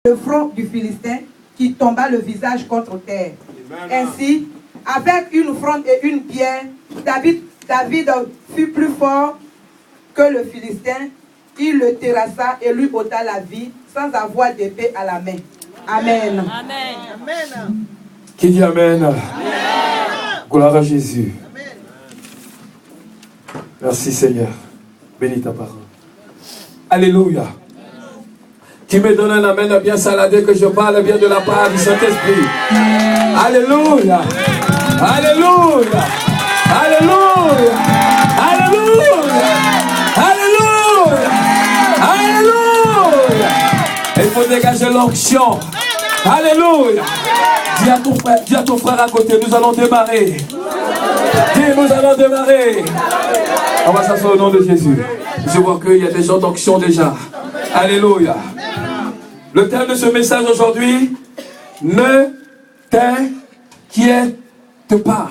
le front du Philistin qui tomba le visage contre terre. Ainsi, avec une fronde et une pierre, David fut plus fort que le Philistin. Il le terrassa et lui ôta la vie sans avoir d'épée à la main. Amen. Amen. Amen. Qui dit Amen? Amen. Gloire à Jésus. Amen. Merci Seigneur. Bénis ta parole. Alléluia. Qui me donne un amen bien saladé que je parle bien de la part du Saint-Esprit. Alléluia. Alléluia. Alléluia. Alléluia. Alléluia. Alléluia. Il faut dégager l'onction. Alléluia. Dis à ton frère à côté, nous allons démarrer. Dis, nous allons démarrer. On va s'asseoir au nom de Jésus. Je vois qu'il y a des gens d'onction déjà. Alléluia. Le thème de ce message aujourd'hui, ne t'inquiète pas.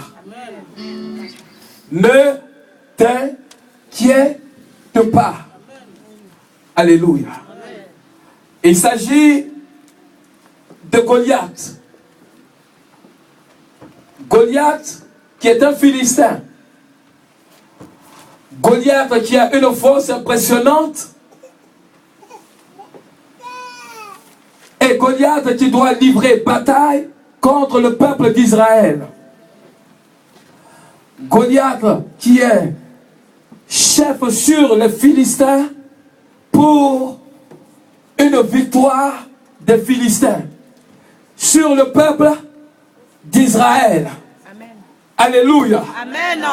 Ne t'inquiète pas. Alléluia. Il s'agit de Goliath. Goliath qui est un Philistin. Goliath qui a une force impressionnante. Et Goliath qui doit livrer bataille contre le peuple d'Israël. Goliath qui est chef sur les Philistins pour une victoire des Philistins sur le peuple d'Israël. Amen. Alléluia. Amen.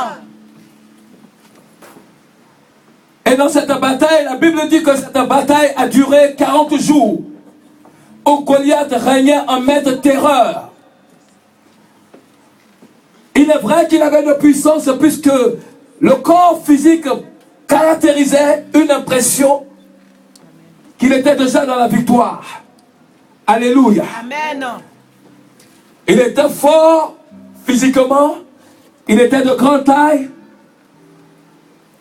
Et dans cette bataille, la Bible dit que cette bataille a duré 40 jours. Où Goliath régnait en maître terreur. Il est vrai qu'il avait une puissance puisque le corps physique caractérisait une impression qu'il était déjà dans la victoire. Alléluia. Amen. Il était fort physiquement. Il était de grande taille.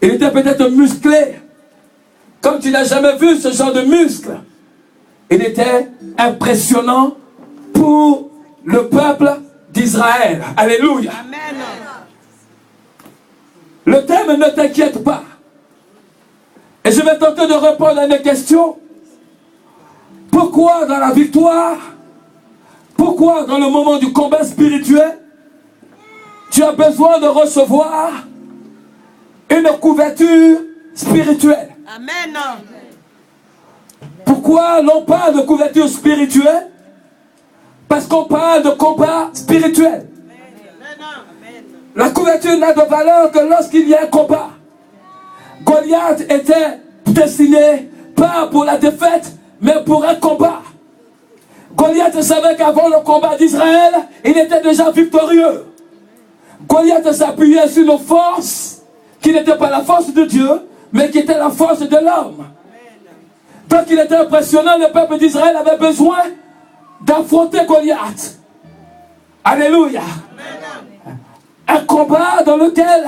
Il était peut-être musclé. Comme tu n'as jamais vu ce genre de muscles. Il était impressionnant pour le peuple d'Israël. Alléluia. Amen. Le thème ne t'inquiète pas. Et je vais tenter de répondre à une question. Pourquoi dans la victoire, pourquoi dans le moment du combat spirituel, tu as besoin de recevoir une couverture spirituelle? Amen. Pourquoi l'on parle de couverture spirituelle? Parce qu'on parle de combat spirituel. La couverture n'a de valeur que lorsqu'il y a un combat. Goliath était destiné pas pour la défaite, mais pour un combat. Goliath savait qu'avant le combat d'Israël, il était déjà victorieux. Goliath s'appuyait sur une force qui n'était pas la force de Dieu, mais qui était la force de l'homme. Donc il était impressionnant, le peuple d'Israël avait besoin d'affronter Goliath. Alléluia. Un combat dans lequel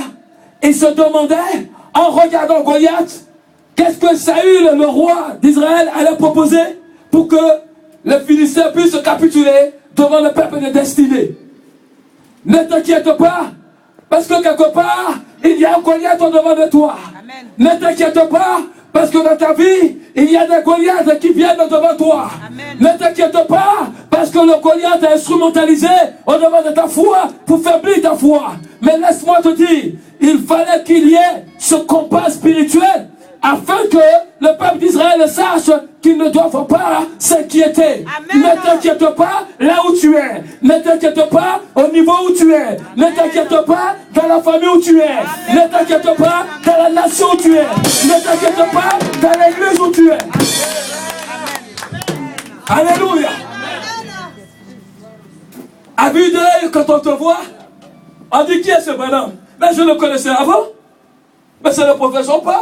il se demandait, en regardant Goliath, qu'est-ce que Saül, le roi d'Israël, allait proposer pour que les Philistins puissent capituler devant le peuple de destinée. Ne t'inquiète pas, parce que quelque part, il y a un Goliath en devant de toi. Amen. Ne t'inquiète pas, parce que dans ta vie, il y a des Goliaths qui viennent devant toi. Amen. Ne t'inquiète pas, parce que le Goliath est instrumentalisé au devant de ta foi pour faiblir ta foi. Mais laisse-moi te dire, il fallait qu'il y ait ce combat spirituel afin que le peuple d'Israël sache qu'ils ne doivent pas s'inquiéter. Ne t'inquiète pas là où tu es. Ne t'inquiète pas au niveau où tu es. Amen. Ne t'inquiète pas dans la famille où tu es. Amen. Ne t'inquiète pas dans la nation où tu es. Ne t'inquiète pas dans l'église où tu es. Amen. Alléluia. À vue d'œil, quand on te voit, on dit qui est ce bonhomme? Mais je le connaissais avant. Mais c'est le professeur Paul.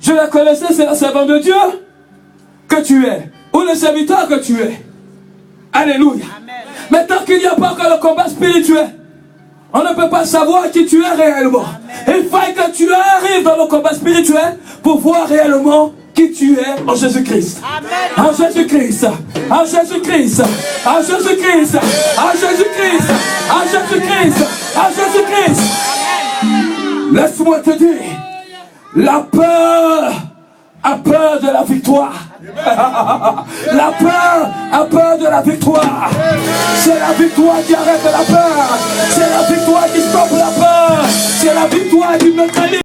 Je la connaissais, c'est la servante de Dieu que tu es, ou le serviteur que tu es. Alléluia. Amen. Mais tant qu'il n'y a pas encore le combat spirituel, on ne peut pas savoir qui tu es réellement. Amen. Il faut que tu arrives dans le combat spirituel pour voir réellement qui tu es en Jésus-Christ. En Jésus-Christ. En Jésus-Christ. En Jésus-Christ. En Jésus-Christ. En Jésus-Christ. En Jésus-Christ. Laisse-moi te dire, la peur a peur de la victoire. La peur a peur de la victoire. C'est la victoire qui arrête la peur. C'est la victoire qui stoppe la peur. C'est la victoire qui neutralise.